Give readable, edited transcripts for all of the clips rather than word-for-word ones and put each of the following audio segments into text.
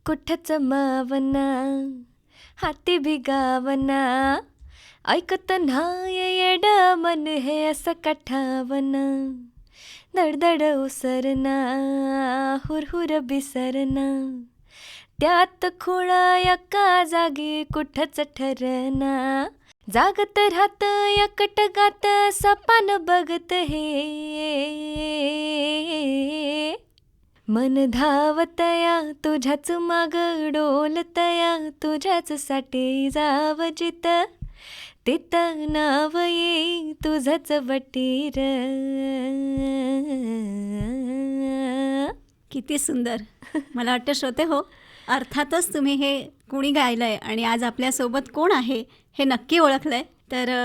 कुठच मावना हाती भिगावना ऐकत नाय येड मन हे असं कठावना धडधड उसरना हुरहुर बिसरना त्यात खुळा एका जागी कुठच ठरना जागत राहत एकटगात सपान बघत हे मन धावतया तुझ्याच माग डोलतया तुझ्याच साठी जाव जित तित नाव ये तुझंच वटीर. किती सुंदर. मला वाटतं श्रोते हो, अर्थातच तुम्ही हे कुणी गायलंय आणि आज आपल्यासोबत कोण आहे हे नक्की ओळखलंय. तर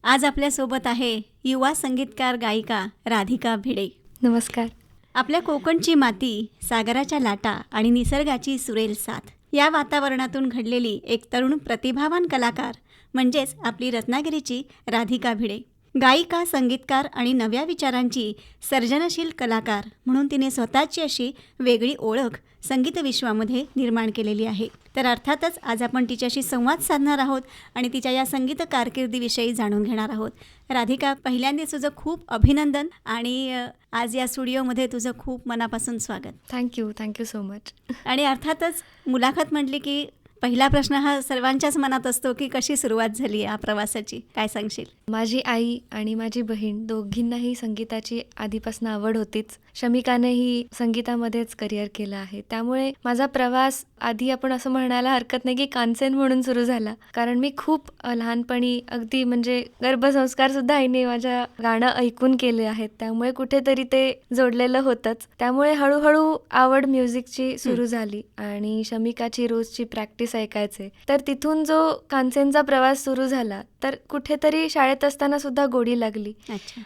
आज आपल्यासोबत आहे युवा संगीतकार गायिका राधिका भिडे. नमस्कार. आपल्या कोकणची माती, सागराच्या लाटा आणि निसर्गाची सुरेल साथ या वातावरणातून घडलेली एक तरुण प्रतिभावान कलाकार म्हणजेच आपली रत्नागिरीची राधिका भिडे. गायिका, संगीतकार आणि नव्या विचारांची सर्जनशील कलाकार म्हणून तिने स्वतःची अशी वेगळी ओळख संगीत विश्वामध्ये निर्माण केलेली आहे. तर अर्थातच आज आपण तिच्याशी संवाद साधणार आहोत आणि तिच्या या संगीत कारकिर्दीविषयी जाणून घेणार आहोत. राधिका, पहिल्यांदा तुझं खूप अभिनंदन आणि आज या स्टुडिओमध्ये तुझं खूप मनापासून स्वागत. Thank you so much. आणि अर्थातच मुलाखत म्हटली की पहिला प्रश्न हा सर्वांच्याच मनात असतो की कशी सुरुवात झाली या प्रवासाची, काय सांगशील? माझी आई आणि माझी बहीण दोघींनाही संगीताची आधीपासून आवड होतीच. शमिकानेही संगीतामध्येच करिअर केलं आहे. त्यामुळे माझा प्रवास आधी आपण असं म्हणायला हरकत नाही की कानसेन म्हणून सुरू झाला, कारण मी खूप लहानपणी अगदी म्हणजे गर्भसंस्कार सुद्धा आईने माझ्या गाणं ऐकून केले आहेत. त्यामुळे कुठेतरी ते जोडलेलं होतंच. त्यामुळे हळूहळू आवड म्युझिकची सुरू झाली आणि शमिकाची रोजची प्रॅक्टिस ऐकायचे. तर तिथून जो कानसेनचा प्रवास सुरू झाला, तर कुठेतरी शाळेत असताना सुद्धा गोडी लागली.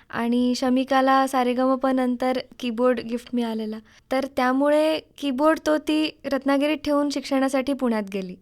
आणि शमिकाला सारेगमप नंतर कीबोर्ड गिफ्ट मिळालेला, तर त्यामुळे कीबोर्ड तो ती रत्नागिरीत ठेवून शिक्षणासाठी पुण्यात गेली.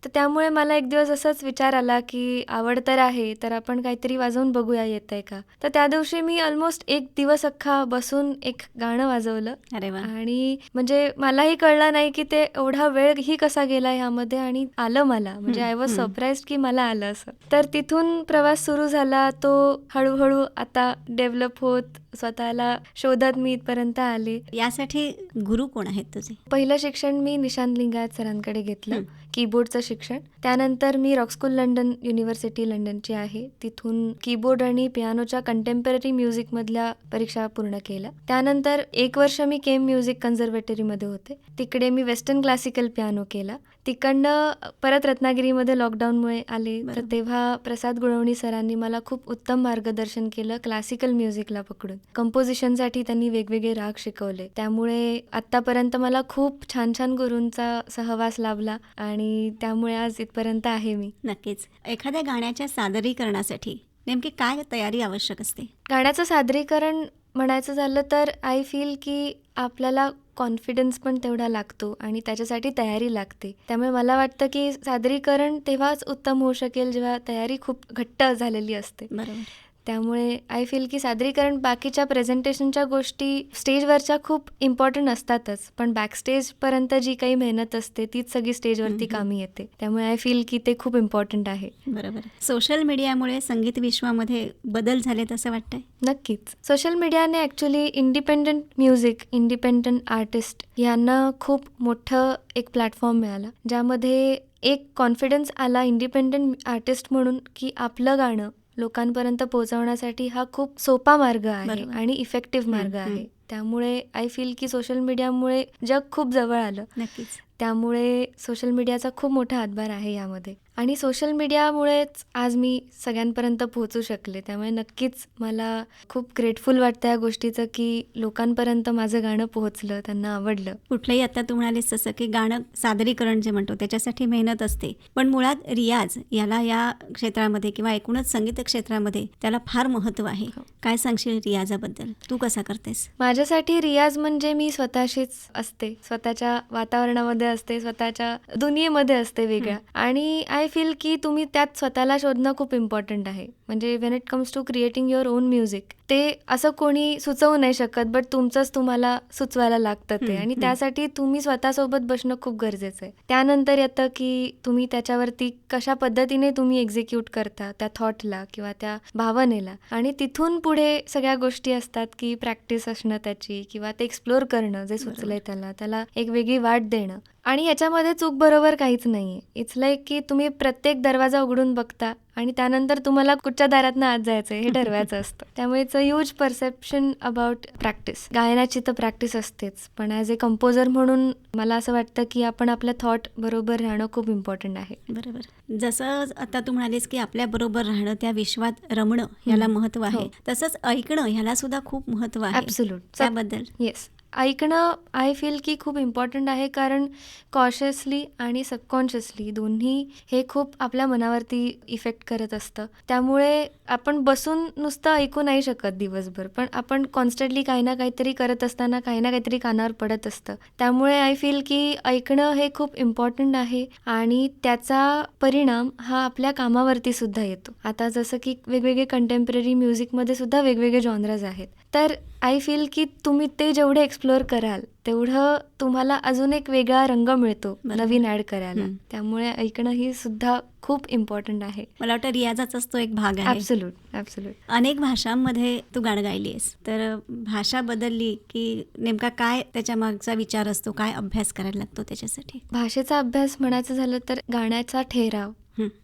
तर त्यामुळे मला एक दिवस असाच विचार आला की आवड तर आहे, तर आपण काहीतरी वाजवून बघूया येतंय का. तर त्या दिवशी मी ऑलमोस्ट एक दिवस अख्खा बसून एक गाणं वाजवलं. अरे वा. आणि म्हणजे मलाही कळलं नाही की ते एवढा वेळ ही कसा गेला ह्यामध्ये, आणि आलं मला. म्हणजे आय वॉज सरप्राईज्ड की मला आलं असं. तर तिथून प्रवास सुरू झाला. तो हळूहळू आता डेव्हलप होत स्वतःला शोधत मी इथपर्यंत आले. यासाठी गुरु कोण आहेत तुझे? पहिलं शिक्षण मी निशांत लिंगायत सरांकडे घेतलं, कीबोर्डचं शिक्षण. त्यानंतर मी रॉक स्कूल लंडन युनिव्हर्सिटी लंडनची आहे, तिथून कीबोर्ड आणि पियानोच्या कंटेम्पररी म्युझिकमधल्या परीक्षा पूर्ण केल्या. त्यानंतर 1 वर्ष मी केम म्युझिक कन्झर्वेटरीमध्ये होते. तिकडे मी वेस्टर्न क्लासिकल पियानो केला. तिकडनं परत रत्नागिरीमध्ये लॉकडाऊनमुळे आले, तर तेव्हा प्रसाद गुळवणी सरांनी मला खूप उत्तम मार्गदर्शन केलं क्लासिकल म्युझिकला पकडून. कंपोजिशनसाठी त्यांनी वेगवेगळे राग शिकवले. त्यामुळे आत्तापर्यंत मला खूप छान छान गुरूंचा सहवास लाभला आणि त्यामुळे आज इथपर्यंत आहे मी. नक्कीच. एखाद्या गाण्याच्या सादरीकरणासाठी नेमकी काय तयारी आवश्यक असते? गाण्याचं सादरीकरण म्हणायचं झालं तर आय फील की आपल्याला कॉन्फिडन्स पण तेवढा लागतो आणि त्याच्यासाठी तयारी लागते. त्यामुळे मला वाटतं की सादरीकरण तेव्हाच उत्तम होऊ शकेल जेव्हा तयारी खूप घट्ट झालेली असते. बरोबर. त्यामुळे आय फील की सादरीकरण बाकीच्या प्रेझेंटेशनच्या गोष्टी स्टेजवरच्या खूप इम्पॉर्टंट असतातच, पण बॅकस्टेजपर्यंत जी काही मेहनत असते तीच सगळी स्टेजवरती कामी येते. त्यामुळे आय फील की ते खूप इम्पॉर्टंट आहे. बरोबर. सोशल मीडियामुळे संगीत विश्वामध्ये बदल झालेत असं वाटतंय? नक्कीच. सोशल मीडियाने actually independent music, independent artist यांना खूप मोठं एक प्लॅटफॉर्म मिळाला, ज्यामध्ये एक कॉन्फिडन्स आला इंडिपेंडंट आर्टिस्ट म्हणून की आपलं गाणं लोकांपर्यंत पोहोचवण्यासाठी हा खूप सोपा मार्ग आहे आणि इफेक्टिव्ह मार्ग आहे. त्यामुळे आय फील की सोशल मीडियामुळे जग खूप जवळ आलं. नक्कीच. त्यामुळे सोशल मीडियाचा खूप मोठा हातभार आहे यामध्ये आणि सोशल मीडियामुळेच आज मी सगळ्यांपर्यंत पोहोचू शकले. त्यामुळे नक्कीच मला खूप ग्रेटफुल वाटतं या गोष्टीचं की लोकांपर्यंत माझं गाणं पोहोचलं, त्यांना आवडलं. कुठलंही आता तू म्हणालीस तसं की गाणं सादरीकरण जे म्हणतो त्याच्यासाठी मेहनत असते, पण मुळात रियाज याला या क्षेत्रामध्ये किंवा एकूणच संगीत क्षेत्रामध्ये त्याला फार महत्त्व आहे. काय सांगशील रियाजाबद्दल? तू कसा करतेस? माझ्यासाठी रियाज म्हणजे मी स्वतःशीच असते, स्वतःच्या वातावरणामध्ये असते, स्वतःच्या दुनियेमध्ये असते वेगळ्या. आणि आय फील की तुम्ही त्यात स्वतःला शोधणं खूप इम्पॉर्टंट आहे. म्हणजे when it comes to creating your own music ते असं कोणी सुचवू नाही शकत, बट तुमचंच तुम्हाला सुचवायला लागतं ते. आणि त्यासाठी तुम्ही स्वतःसोबत बसणं खूप गरजेचं आहे. त्यानंतर येतं की तुम्ही त्याच्यावरती कशा पद्धतीने तुम्ही एक्झिक्यूट करता त्या थॉटला किंवा त्या भावनेला. आणि तिथून पुढे सगळ्या गोष्टी असतात की प्रॅक्टिस असणं त्याची, किंवा ते एक्सप्लोर करणं जे सुचलंय त्याला एक वेगळी वाट देणं. आणि याच्यामध्ये चूक बरोबर काहीच नाही आहे. इट्स लाईक की तुम्ही प्रत्येक दरवाजा उघडून बघता आणि त्यानंतर तुम्हाला कुठच्या दारातनं आत जायचं हे ठरवायचं असतं. त्यामुळे it's a huge perception about practice. गायनाची तर प्रॅक्टिस असतेच, पण ॲज ए कंपोजर म्हणून मला असं वाटतं की आपण आपल्या थॉट बरोबर राहणं खूप इम्पॉर्टंट आहे. बरोबर. जसं आता तू म्हणालीस की आपल्या बरोबर राहणं, त्या विश्वात रमणं ह्याला महत्त्व आहे, तसंच ऐकणं ह्याला सुद्धा खूप महत्त्व आहे. ॲब्सोल्यूट. त्याबद्दल येस, ऐकणं आय फील की खूप इम्पॉर्टंट आहे, कारण कॉशियसली आणि सबकॉन्शियसली दोन्ही हे खूप आपल्या मनावरती इफेक्ट करत असतं. त्यामुळे आपण बसून नुसतं ऐकू नाही शकत दिवसभर, पण आपण कॉन्स्टंटली काही ना काहीतरी करत असताना काही ना काहीतरी कानावर पडत असतं. त्यामुळे आय फील की ऐकणं हे खूप इम्पॉर्टंट आहे आणि त्याचा परिणाम हा आपल्या कामावरती सुद्धा येतो. आता जसं की वेगवेगळे कंटेम्पररी म्युझिकमध्ये सुद्धा वेगवेगळे जॉनर्स आहेत, तर आय फील की तुम्ही ते जेवढे एक्सप्लोअर कराल तेवढं तुम्हाला अजून एक वेगळा रंग मिळतो नवीन ॲड करायला. त्यामुळे ऐकणं ही सुद्धा खूप इम्पॉर्टंट आहे. मला वाटतं रियाजाचाच तो एक भाग आहे. ॲब्सोल्यूट. अनेक भाषांमध्ये तू गाणं गायलीस, तर भाषा बदलली की नेमका काय त्याच्या मागचा विचार असतो, काय अभ्यास करायला लागतो त्याच्यासाठी? भाषेचा अभ्यास म्हणायचं झालं तर गाण्याचा ठेराव,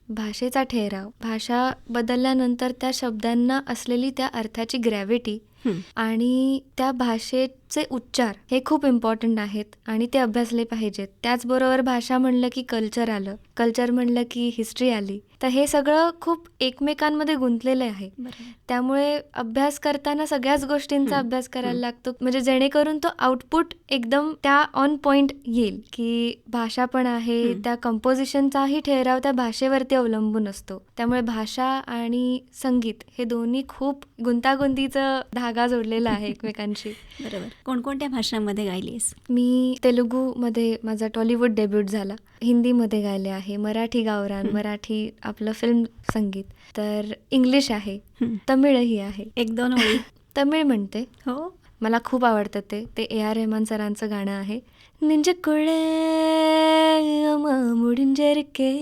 भाषेचा ठेराव, भाषा बदलल्यानंतर त्या शब्दांना असलेली त्या अर्थाची ग्रॅव्हिटी आणि त्या भाषेचे उच्चार हे खूप इम्पॉर्टंट आहेत आणि ते अभ्यासले पाहिजेत. त्याचबरोबर भाषा म्हणलं की कल्चर आलं, कल्चर म्हणलं की हिस्ट्री आली, तर हे सगळं खूप एकमेकांमध्ये गुंतलेलं आहे. त्यामुळे अभ्यास करताना सगळ्याच गोष्टींचा अभ्यास करायला लागतो, म्हणजे जेणेकरून तो आउटपुट एकदम त्या ऑन पॉइंट येईल. की भाषा पण आहे, त्या कंपोजिशनचाही ठेराव त्या भाषेवरती अवलंबून असतो. त्यामुळे भाषा आणि संगीत हे दोन्ही खूप गुंतागुंतीचं धागा जोडलेला आहे एकमेकांशी. बरोबर. कोणकोणत्या भाषांमध्ये गायलीस? मी तेलुगूमध्ये माझा टॉलिवूड डेब्यूट झाला, हिंदीमध्ये गायले आहे, मराठी गावरान, मराठी आपलं फिल्म संगीत, तर इंग्लिश आहे, तमिळही आहे. 1-2 ओळी? तमिळ म्हणते. हो, मला खूप आवडतं ते ए आर रहमान सरांचं गाणं आहे. நெஞ்சுக்குள்ளே அம்மா முடிஞ்சிருக்கே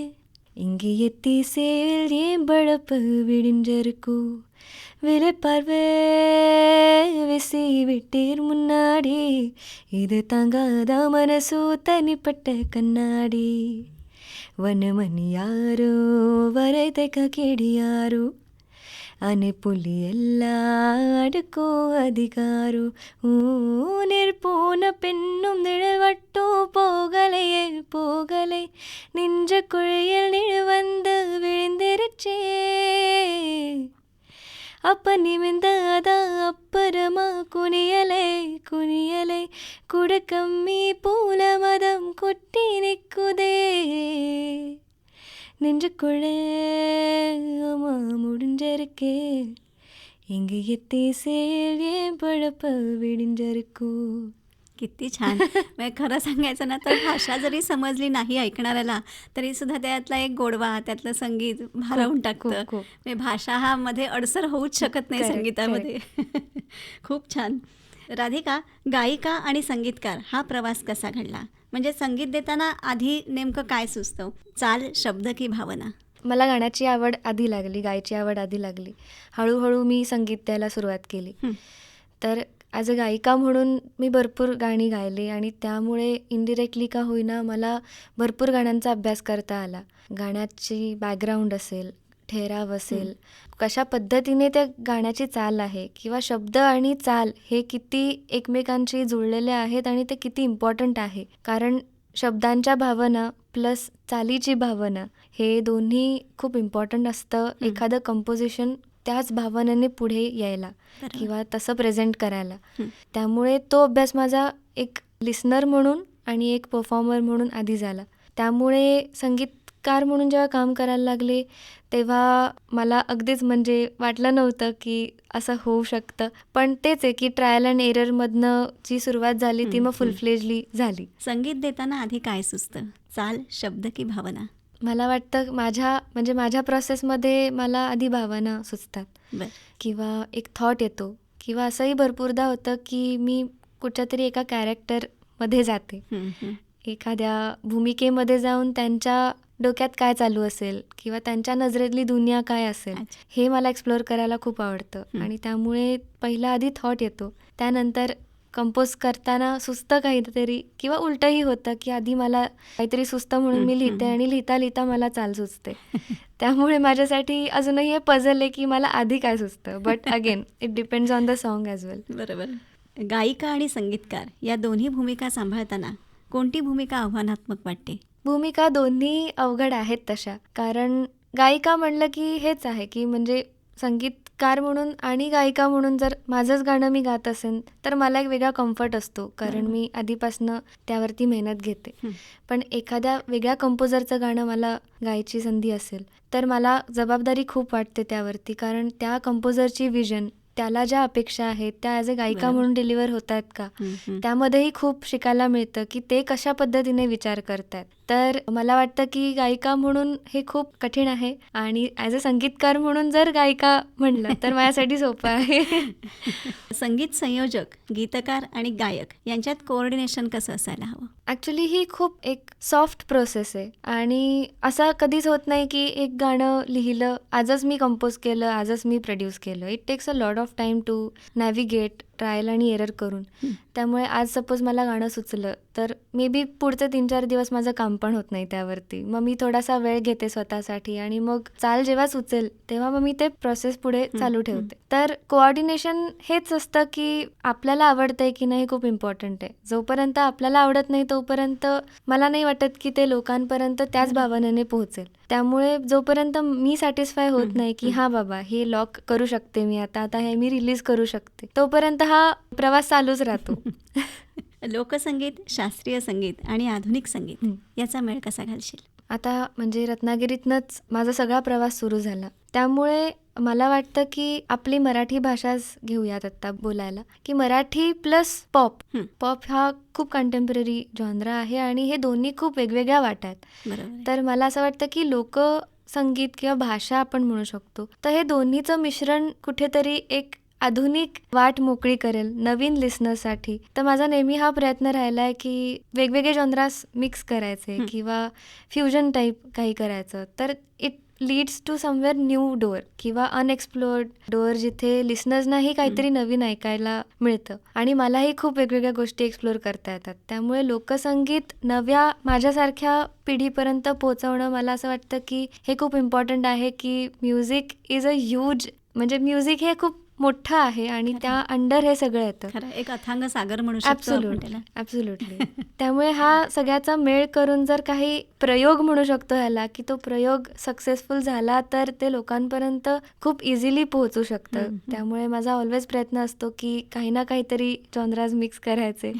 இங்கே எத்திசையில் ஏன் பழப்பு விடிஞ்சிருக்கும் விலைப்பார்வை விசி விட்டீர் முன்னாடி இது தாங்காத மனசு தனிப்பட்ட கண்ணாடி வனமணி யாரோ வரை தைக்க கேடியாரோ ಅನೆ ಪುಲಿ ಎಲ್ಲ അടുക്കോ അധികാരോ நிற்போன பெண்ணும் நிழவட்டோ போகலையே போகலை நின்ற குழையில் நிழ வந்து விழுந்திருச்சே அப்ப நிமிந்தாத அப்புறமா குனியலை குனியலை குட கம்மி பூல மதம் கொட்டி நிற்குதே நெஞ்சுக்குள்ளே அம்மா முடிஞ்சிருக்கே இங்கு எத்திசையில் ஏன் பழப்பு விடிஞ்சிருக்கू. किती छान. म्हणजे खरं सांगायचं ना तर भाषा जरी समजली नाही ऐकणाऱ्याला तरी सुद्धा त्यातला एक गोडवा, त्यातलं संगीत भारावून टाकतं. म्हणजे भाषा हा मध्ये अडसर होऊच शकत नाही संगीतामध्ये. खूप छान. राधिका, गायिका आणि संगीतकार हा प्रवास कसा घडला? म्हणजे संगीत देताना आधी नेमकं काय सुचतं? चाल, शब्द की भावना? मला गाण्याची आवड आधी लागली, गायची आवड आधी लागली. हळूहळू मी संगीत द्यायला सुरुवात केली. तर ॲज अ गायिका म्हणून मी भरपूर गाणी गायली आणि त्यामुळे इनडिरेक्टली का होईना मला भरपूर गाण्यांचा अभ्यास करता आला. गाण्याची बॅकग्राऊंड असेल, ठेराव असेल, कशा पद्धतीने त्या गाण्याची चाल आहे किंवा शब्द आणि चाल हे किती एकमेकांशी जुळलेले आहेत आणि ते किती इम्पॉर्टंट आहे. कारण शब्दांच्या भावना प्लस चालीची भावना हे दोन्ही खूप इम्पॉर्टंट असतं एखादं कंपोजिशन त्याच भावनेने पुढे यायला किंवा तसं प्रेझेंट करायला. त्यामुळे तो अभ्यास माझा एक लिसनर म्हणून आणि एक परफॉर्मर म्हणून आधी झाला. त्यामुळे संगीतकार म्हणून जेव्हा काम करायला लागले तेव्हा मला अगदीच म्हणजे वाटलं नव्हतं की असं होऊ शकतं. पण तेच आहे की ट्रायल अँड एररमधनं जी सुरुवात झाली ती मग फुल फ्लेजली झाली. संगीत देताना आधी काय सुचतं? चाल, शब्द की भावना? मला वाटतं माझ्या प्रोसेसमध्ये मला आधी भावना सुचतात बरं. किंवा एक थॉट येतो किंवा असंही भरपूरदा होतं की मी कुठच्यातरी एका कॅरेक्टरमध्ये जाते, हं, हं. एखाद्या भूमिकेमध्ये जाऊन त्यांच्या डोक्यात काय चालू असेल किंवा त्यांच्या नजरेतली दुनिया काय असेल अच्छा. हे मला एक्सप्लोअर करायला खूप आवडतं आणि त्यामुळे पहिला आधी थॉट येतो, त्यानंतर कंपोज करताना सुचतं काहीतरी किंवा उलटंही होतं की आधी मला काहीतरी सुचतं म्हणून मी लिहिते आणि लिहिता लिहिता मला चाल सुचते. त्यामुळे माझ्यासाठी अजूनही हे पझल आहे की मला आधी काय सुचतं, but again it depends on the song as well. बरोबर. गायिका आणि संगीतकार या दोन्ही भूमिका सांभाळताना कोणती भूमिका आव्हानात्मक वाटते? भूमिका दोन्ही अवघड आहेत तशा, कारण गायिका म्हणलं की हेच आहे की म्हणजे संगीतकार म्हणून आणि गायिका म्हणून जर माझंच गाणं मी गात असेन तर मला एक वेगळा कम्फर्ट असतो, कारण मी आधीपासनं त्यावरती मेहनत घेते. पण एखाद्या वेगळ्या कंपोजरचं गाणं मला गायची संधी असेल तर मला जबाबदारी खूप वाटते त्यावरती, कारण त्या कंपोजरची विजन, त्याला ज्या अपेक्षा आहेत त्या ॲज अ गायिका बरोबर. म्हणून डिलिव्हर होत आहेत का, त्यामध्येही खूप शिकायला मिळतं की ते कशा पद्धतीने विचार करतात. तर मला वाटतं की गायिका म्हणून हे खूप कठीण आहे आणि ॲज अ संगीतकार म्हणून जर गायिका म्हणलं तर माझ्यासाठी सोपं आहे. संगीत संयोजक, गीतकार आणि गायक यांच्यात कोऑर्डिनेशन कसं असायला हवं? ॲक्च्युली ही खूप एक सॉफ्ट प्रोसेस आहे आणि असं कधीच होत नाही की एक गाणं लिहिलं, आजच मी कंपोज केलं, आजच मी प्रोड्यूस केलं. It takes a lot of time to navigate, trial आणि एरर करून. त्यामुळे आज सपोज मला गाणं सुचलं तर मे बी पुढचे 3-4 दिवस माझं काम पण होत नाही त्यावरती. मग मी थोडासा वेळ घेते स्वतःसाठी आणि मग चाल जेव्हा सुचेल तेव्हा मग मी ते प्रोसेस पुढे चालू ठेवते. तर कोऑर्डिनेशन हेच असतं की आपल्याला आवडतंय की नाही, खूप इम्पॉर्टंट आहे. जोपर्यंत आपल्याला आवडत नाही तोपर्यंत मला नाही वाटत की ते लोकांपर्यंत त्याच भावनेने पोहोचेल. त्यामुळे जोपर्यंत मी सॅटिस्फाय होत नाही की हां बाबा हे लॉक करू शकते मी आता हे मी रिलीज करू शकते, तोपर्यंत हा प्रवास चालूच राहतो. लोकसंगीत, शास्त्रीय संगीत आणि आधुनिक संगीत याचा मेळ कसा घालशील? आता म्हणजे रत्नागिरीतनंच माझा सगळा प्रवास सुरू झाला, त्यामुळे मला वाटतं की आपली मराठी भाषाच घेऊयात आत्ता बोलायला, की मराठी प्लस पॉप. पॉप हा खूप कंटेम्पररी जॉनरा आहे आणि हे दोन्ही खूप वेगवेगळ्या वाटा आहेत. बरोबर. तर मला असं वाटतं की लोकसंगीत किंवा भाषा आपण म्हणू शकतो, तर हे दोन्हीचं मिश्रण कुठेतरी एक आधुनिक वाट मोकळी करेल नवीन लिसनर्ससाठी. तर माझा नेहमी हा प्रयत्न राहिला आहे की वेगवेगळे जॉनरास मिक्स करायचे किंवा फ्युजन टाईप काही करायचं. तर it leads to somewhere new door किंवा अनएक्सप्लोर्ड डोअर, जिथे लिसनर्सनाही काहीतरी नवीन ऐकायला मिळतं आणि मलाही खूप वेगवेगळ्या गोष्टी एक्सप्लोअर करता येतात. त्यामुळे लोकसंगीत नव्या माझ्यासारख्या पिढीपर्यंत पोहोचवणं, मला असं वाटतं की हे खूप इम्पॉर्टंट आहे की म्युझिक इज अ ह्यूज, म्हणजे म्युझिक हे खूप मोठं आहे आणि त्या अंडर हे सगळं येतं. खरं, एक अथांग सागर म्हणू शकतो आपण त्याला. ॲब्सोल्युटली. त्यामुळे हा सगळ्याचा मेळ करून जर काही प्रयोग म्हणू शकतो ह्याला, की तो प्रयोग सक्सेसफुल झाला तर ते लोकांपर्यंत खूप इझिली पोहोचू शकतं. त्यामुळे माझा ऑलवेज प्रयत्न असतो की काही ना काहीतरी जॉनराज मिक्स करायचे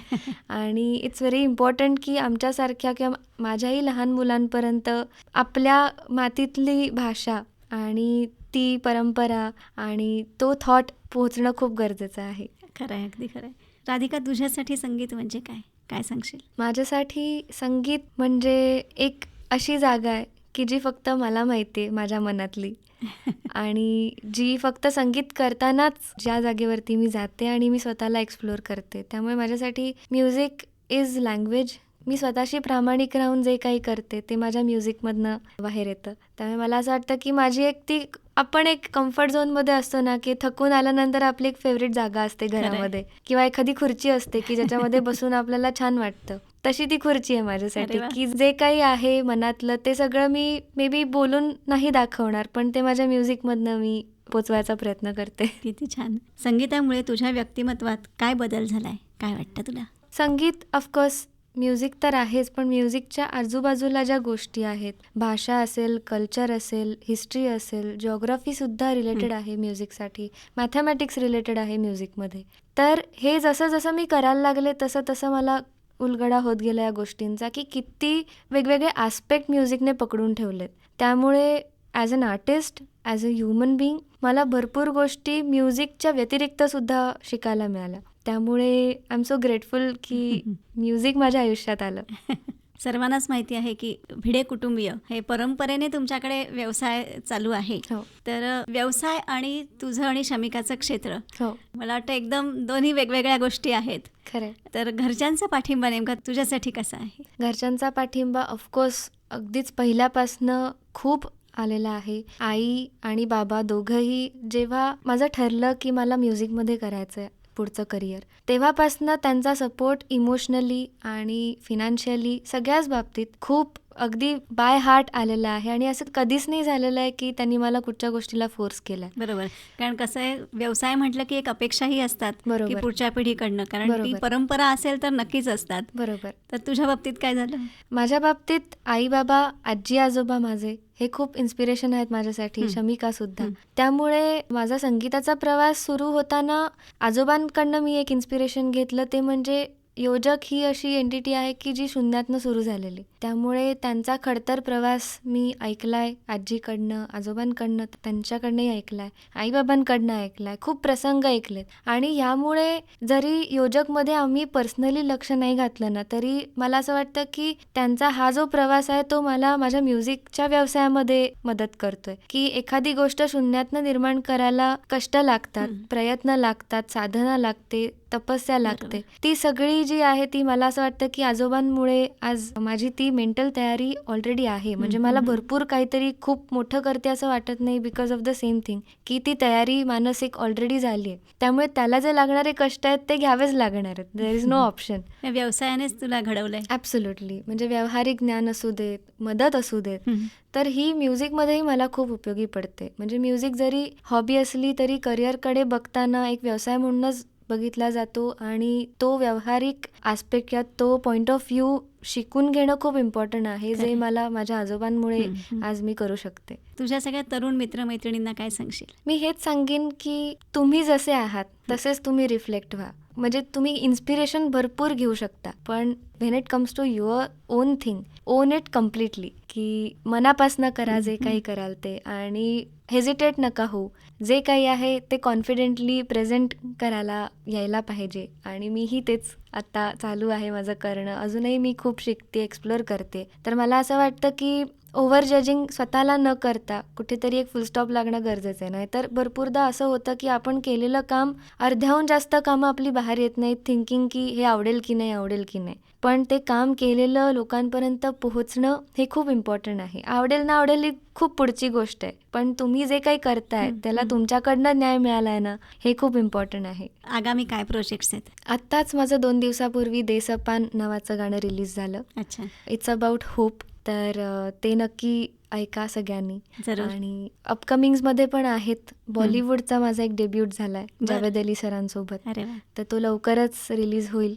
आणि इट्स व्हेरी इम्पॉर्टंट की आमच्यासारख्या किंवा माझ्याही लहान मुलांपर्यंत आपल्या मातीतली भाषा आणि ती परंपरा आणि तो थॉट पोहोचणं खूप गरजेचं आहे. खरं आहे, अगदी खरं आहे. राधिका, तुझ्यासाठी संगीत म्हणजे काय? काय सांगशील? माझ्यासाठी संगीत म्हणजे एक अशी जागा आहे की जी फक्त मला माहिती आहे, माझ्या मनातली, आणि जी फक्त संगीत करतानाच ज्या जागेवरती मी जाते आणि मी स्वतःला एक्सप्लोअर करते. त्यामुळे माझ्यासाठी म्युझिक इज लँग्वेज. मी स्वतःशी प्रामाणिक राहून जे काही करते ते माझ्या म्युझिकमधनं बाहेर येतं. त्यामुळे मला असं वाटतं की माझी एक ती, आपण एक कम्फर्ट झोनमध्ये असतो ना, की थकून आल्यानंतर आपली एक फेवरेट जागा असते घरामध्ये किंवा एखादी खुर्ची असते की ज्याच्यामध्ये बसून आपल्याला छान वाटतं. तशी ती खुर्ची आहे माझ्यासाठी, की जे काही आहे मनातलं ते सगळं मी मे बी बोलून नाही दाखवणार, पण ते माझ्या म्युझिकमधनं मी पोचवायचा प्रयत्न करते. किती छान. संगीतामुळे तुझ्या व्यक्तिमत्वात काय बदल झालाय? काय वाटतं तुला? संगीत ऑफकोर्स म्युझिक तर आहेच, पण म्युझिकच्या आजूबाजूला ज्या गोष्टी आहेत, भाषा असेल, कल्चर असेल, हिस्ट्री असेल, जिओग्राफीसुद्धा रिलेटेड आहे म्युझिकसाठी, मॅथमॅटिक्स रिलेटेड आहे म्युझिकमध्ये. तर हे जसं जसं मी करायला लागले तसं तसं मला उलगडा होत गेला या गोष्टींचा, की किती वेगवेगळे ॲस्पेक्ट म्युझिकने पकडून ठेवलेत. त्यामुळे as an artist, as a human being मला भरपूर गोष्टी म्युझिकच्या व्यतिरिक्तसुद्धा शिकायला मिळाल्या. त्यामुळे आय एम सो ग्रेटफुल की म्युझिक माझ्या आयुष्यात आलं. सर्वांनाच माहिती आहे की भिडे कुटुंबीय हे परंपरेने तुमच्याकडे व्यवसाय चालू आहे. हो. तर व्यवसाय आणि तुझं आणि शमिकाचं क्षेत्र हो, मला वाटतं एकदम दोन्ही वेगवेगळ्या गोष्टी आहेत. खरंय. तर घरच्यांचा पाठिंबा नेमका तुझ्यासाठी कसा आहे? घरच्यांचा पाठिंबा ऑफकोर्स अगदीच पहिल्यापासनं खूप आलेला आहे. आई आणि बाबा दोघंही जेव्हा माझं ठरलं की मला म्युझिकमध्ये करायचं आहे पुढचं करिअर, तेव्हापासनं त्यांचा सपोर्ट इमोशनली आणि फिनान्शियली सगळ्याच बाबतीत खूप अगदी बाय हार्ट आलेला आहे. आणि असं कधीच नाही झालेलं आहे की त्यांनी मला कुठच्या गोष्टीला फोर्स केला. बरोबर. कारण कसं आहे, व्यवसाय म्हटलं की एक अपेक्षाही असतात की बरोबर. पुढच्या पिढीकडनं, कारण ती बरोबर. परंपरा असेल तर नक्कीच असतात. बरोबर. तर तुझ्या बाबतीत काय झालं? माझ्या बाबतीत आई बाबा, आजी आजोबा माझे हे खूप इन्स्पिरेशन आहेत माझ्यासाठी, शमिका सुद्धा. त्यामुळे माझा संगीताचा प्रवास सुरू होताना आजोबांकडनं मी एक इन्स्पिरेशन घेतलं, ते म्हणजे योजक ही अशी एंटिटी आहे की जी शून्यातनं सुरू झालेली. त्यामुळे त्यांचा खडतर प्रवास मी ऐकलाय आजीकडनं, आजोबांकडनं, त्यांच्याकडनंही ऐकलाय, आईबाबांकडनं ऐकलाय, खूप प्रसंग ऐकलेत. आणि ह्यामुळे जरी योजकमध्ये आम्ही पर्सनली लक्ष नाही घातलं ना, तरी मला असं वाटतं की त्यांचा हा जो प्रवास आहे तो मला माझ्या म्युझिकच्या व्यवसायामध्ये मदत करतोय. की एखादी गोष्ट शून्यातनं निर्माण करायला कष्ट लागतात, प्रयत्न लागतात, साधना लागते, तपस्या लागते. ती सगळी जी आहे ती मला असं वाटतं की आजोबांमुळे आज माझी ती मेंटल तयारी ऑलरेडी आहे. म्हणजे मला भरपूर काहीतरी खूप मोठं करते असं वाटत नाही, because of the same thing की ती तयारी मानसिक ऑलरेडी झाली आहे. त्यामुळे त्याला जे लागणारे कष्ट आहेत ते घ्यावेच लागणार आहेत. There is no option. या व्यवसायानेच तुला घडवलंय. ॲब्सोल्युटली. म्हणजे व्यावहारिक ज्ञान असू देत, मदत असू देत, तर ही म्युझिकमध्येही मला खूप उपयोगी पडते. म्हणजे म्युझिक जरी हॉबी असली तरी करिअरकडे बघताना एक व्यवसाय म्हणूनच बघितला जातो. आणि तो व्यावहारिक आस्पेक्ट किंवा तो पॉईंट ऑफ व्ह्यू शिकून घेणं खूप इम्पॉर्टंट आहे, जे मला माझ्या आजोबांमुळे आज मी करू शकते. तुझ्या सगळ्या तरुण मित्रमैत्रिणींना काय सांगशील? मी हेच सांगेन की तुम्ही जसे आहात तसेच तुम्ही रिफ्लेक्ट व्हा. म्हणजे तुम्ही इन्स्पिरेशन भरपूर घेऊ शकता, पण when it comes to your own thing, own it completely. की मनापासनं करा जे काही कराल ते, आणि हेजिटेट नका होऊ. जे काही आहे ते कॉन्फिडेंटली प्रेझेंट करायला यायला पाहिजे. आणि मीही तेच आता चालू आहे माझं करणं. अजूनही मी खूप शिकते, एक्सप्लोअर करते. तर मला असं वाटतं की ओव्हर जजिंग स्वतःला न करता कुठेतरी एक फुलस्टॉप लागणं गरजेचं आहे. नाहीतर भरपूरदा असं होतं की आपण केलेलं काम, अर्ध्याहून जास्त कामं आपली बाहेर येत नाहीत थिंकिंग की हे आवडेल की नाही, आवडेल की नाही. पण ते काम केलेलं लोकांपर्यंत पोहोचणं हे खूप इम्पॉर्टंट आहे. आवडेल ना आवडेल ही खूप पुढची गोष्ट आहे, पण तुम्ही जे काही करताय त्याला तुमच्याकडनं न्याय मिळाला आहे ना, हे खूप इम्पॉर्टंट आहे. आगामी काय प्रोजेक्ट्स आहेत? आत्ताच माझं 2 दिवसापूर्वी देसपान नावाचं गाणं रिलीज झालं. अच्छा. It's about hope. तर ते नक्की ऐका सगळ्यांनी. जरूर. आणि अपकमिंग्समध्ये पण आहेत. बॉलिवूडचा माझा एक डेब्यूट झालाय जावेद अली सरांसोबत. अरे वा. तर तो लवकरच रिलीज होईल.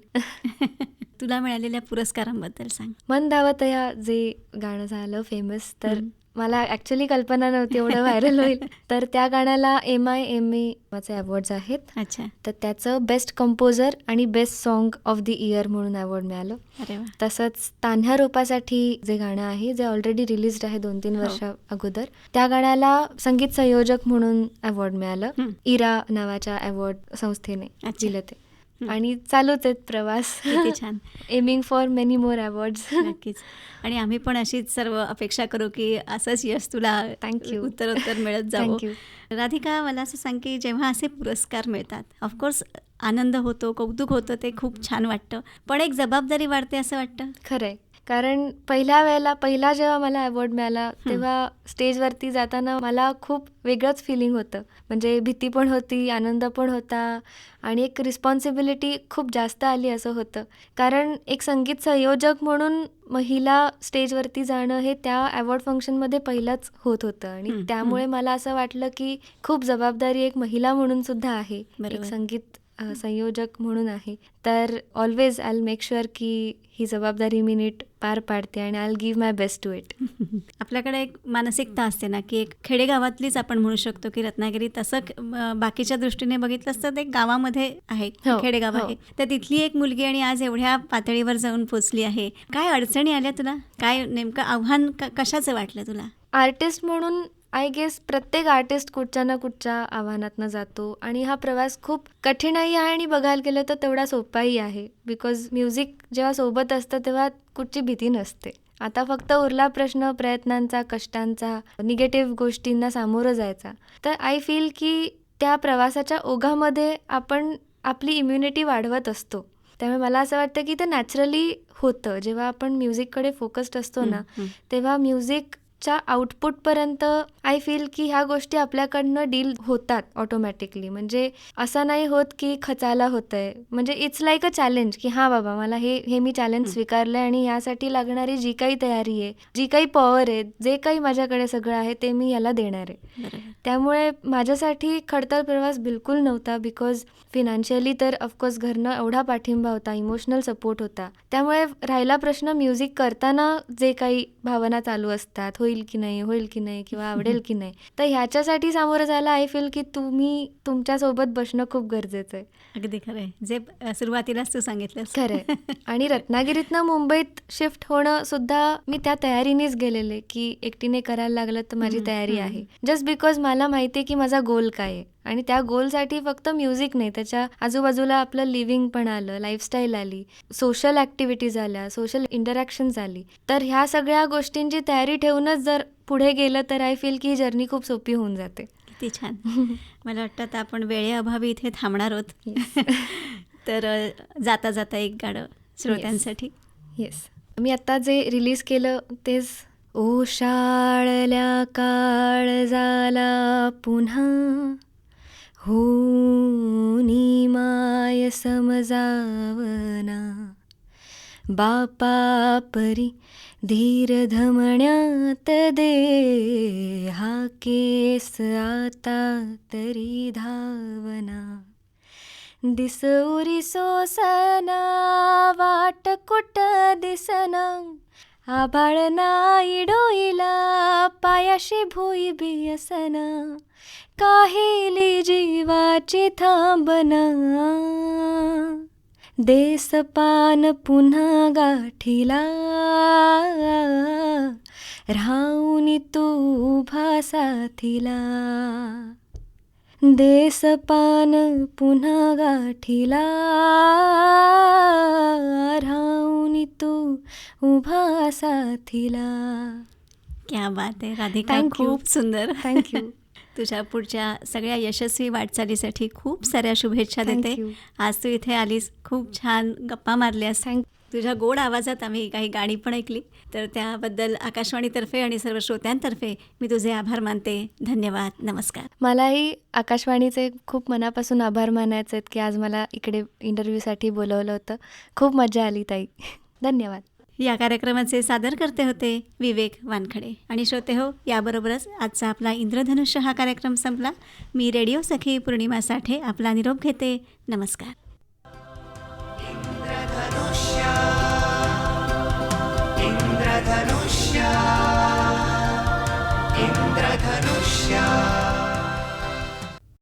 तुला मिळालेल्या पुरस्कारांबद्दल सांग. मन धावतया जे गाणं झालं फेमस, तर मला ॲक्च्युली कल्पना नव्हती एवढं व्हायरल होईल. तर त्या गाण्याला MIMA चे अवॉर्ड्स आहेत. अच्छा. तर त्याचं बेस्ट कंपोजर आणि best song of the year म्हणून अवॉर्ड मिळालं. अरे वा. तसंच तान्ह्या रोपासाठी जे गाणं आहे, जे ऑलरेडी रिलीज्ड आहे 2-3 वर्षा अगोदर, त्या गाण्याला संगीत संयोजक म्हणून अवॉर्ड मिळालं. इरा नावाच्या अवॉर्ड संस्थेने दिलं ते. आणि चालूच आहेत प्रवास. किती छान. Aiming for many more awards. नक्कीच. आणि आम्ही पण अशीच सर्व अपेक्षा करू की असंच यश तुला थँक्यू. उत्तरोत्तर मिळत जावं. थँक्यू. राधिका, मला असं सांग की जेव्हा असे पुरस्कार मिळतात, ऑफकोर्स आनंद होतो, कौतुक होतं, ते खूप छान वाटतं, पण एक जबाबदारी वाढते असं वाटतं? खरंय. कारण पहिला जेव्हा मला अवॉर्ड मिळाला तेव्हा स्टेजवरती जाताना मला खूप वेगळंच फिलिंग होतं. म्हणजे भीती पण होती, आनंद पण होता, आणि एक रिस्पॉन्सिबिलिटी खूप जास्त आली असं होतं. कारण एक संगीत संयोजक म्हणून महिला स्टेजवरती जाणं हे त्या अवॉर्ड फंक्शनमध्ये पहिलंच होत होतं. आणि त्यामुळे मला असं वाटलं की खूप जबाबदारी एक महिला म्हणून सुद्धा आहे, एक संगीत संयोजक म्हणून आहे. तर always I will make sure की ही जबाबदारी मी नीट पार पाडते आणि I will give my best to it. आपल्याकडे एक मानसिकता असते ना की एक खेडेगावातलीच आपण म्हणू शकतो की रत्नागिरी तसं बाकीच्या दृष्टीने बघितलंच तर ते गावामध्ये आहे, खेडेगाव आहे. तर तिथली एक मुलगी आणि आज एवढ्या पातळीवर जाऊन पोचली आहे. काय अडचणी आल्या तुला? काय नेमकं आव्हान कशाचं वाटलं तुला? आर्टिस्ट म्हणून आय गेस प्रत्येक आर्टिस्ट कुठच्या ना कुठच्या आव्हानातनं जातो आणि हा प्रवास खूप कठीणही आहे आणि बघायला गेलं तर तेवढा सोपाही आहे. बिकॉज म्युझिक जेव्हा सोबत असतं तेव्हा कुठची भीती नसते. आता फक्त उरला प्रश्न प्रयत्नांचा, कष्टांचा, निगेटिव्ह गोष्टींना सामोरं जायचा. तर आय फील की त्या प्रवासाच्या ओघामध्ये आपण आपली इम्युनिटी वाढवत असतो. त्यामुळे मला असं वाटतं की ते नॅचरली होतं. जेव्हा आपण म्युझिककडे फोकस्ड असतो ना, तेव्हा म्युझिकच्या आउटपुटपर्यंत आय फील की ह्या गोष्टी आपल्याकडनं डील होतात ऑटोमॅटिकली. म्हणजे असं नाही होत की खचायला होतंय. म्हणजे इट्स लाईक अ चॅलेंज की हां बाबा, मला हे मी चॅलेंज स्वीकारलं आहे आणि यासाठी लागणारी जी काही तयारी आहे, जी काही पॉवर आहे, जे काही माझ्याकडे सगळं आहे ते मी याला देणार आहे. त्यामुळे माझ्यासाठी खडतर प्रवास बिलकुल नव्हता. बिकॉज फिनान्शियली तर ऑफकोर्स घरनं एवढा पाठिंबा होता, इमोशनल सपोर्ट होता. त्यामुळे राहिला प्रश्न म्युझिक करताना जे काही भावना चालू असतात, होईल की नाही किंवा आवडेल की नाही, तर ह्याच्यासाठी सामोरं जायला आय फील की तुम्ही तुमच्यासोबत बसणं खूप गरजेचं आहे. अगदी खरं आहे. जे सुरुवातीलाच तू सांगितलंस. खरं आहे. आणि रत्नागिरीतनं मुंबईत शिफ्ट होणं सुद्धा मी त्या तयारीनेच गेलेले की एकटीने करायला लागलं तर माझी तयारी आहे. जस्ट बिकॉज मला माहिती आहे की माझा गोल काय आहे आणि त्या गोलसाठी फक्त म्युझिक नाही, त्याच्या आजूबाजूला आपलं लिव्हिंग पण आलं, लाईफस्टाईल आली, सोशल ॲक्टिव्हिटीज आल्या, सोशल इंटरॅक्शन्स आली. तर ह्या सगळ्या गोष्टींची तयारी ठेवूनच जर पुढे गेलं तर आय फील की ही जर्नी खूप सोपी होऊन जाते. किती छान. मला वाटतं आता आपण वेळेअभावी इथे थांबणार आहोत. तर जाता जाता एक गाणं श्रोत्यांसाठी. येस, मी आता जे रिलीज केलं तेच. ओशाळल्या काळजाला पुन्हा होनी माय समजावना, बापा परी धीर धमण्यात दे, हा केस आता तरी धावना, दिसउरी सोसना वाट कुट दिसना, आभाळ नाही डोईला पायाशी भुई बियसना, काहिली जीवाची थांबना, देसपान पुन्हा गाठीला, राहुनी तू उभा साथीला, देसपान पुन्हा गाठीला, राहुनी तू उभा साथीला. क्या बात आहे राधिका, Thank you. खूप सुंदर. थँक्यू. तुझ्या पुढच्या सगळ्या यशस्वी वाटचालीसाठी खूप साऱ्या शुभेच्छा Thank देते. you. आज तू इथे आलीस, खूप छान गप्पा मारल्यास. थँक तुझ्या गोड आवाजात आम्ही काही गाणी पण ऐकली, तर त्याबद्दल आकाशवाणीतर्फे आणि सर्व श्रोत्यांतर्फे मी तुझे आभार मानते. धन्यवाद. नमस्कार. मलाही आकाशवाणीचे खूप मनापासून आभार मानायचे आहेत की आज मला इकडे इंटरव्ह्यूसाठी बोलवलं होतं. खूप मजा आली ताई. धन्यवाद. या कार्यक्रमाचे सादरकर्ते होते विवेक वानखडे. आणि श्रोते हो, याबरोबरच आजचा आपला इंद्रधनुष्य हा कार्यक्रम संपला. मी रेडिओ सखी पौर्णिमा साठे आपला निरोप घेते. नमस्कार. इंद्रधनुष्य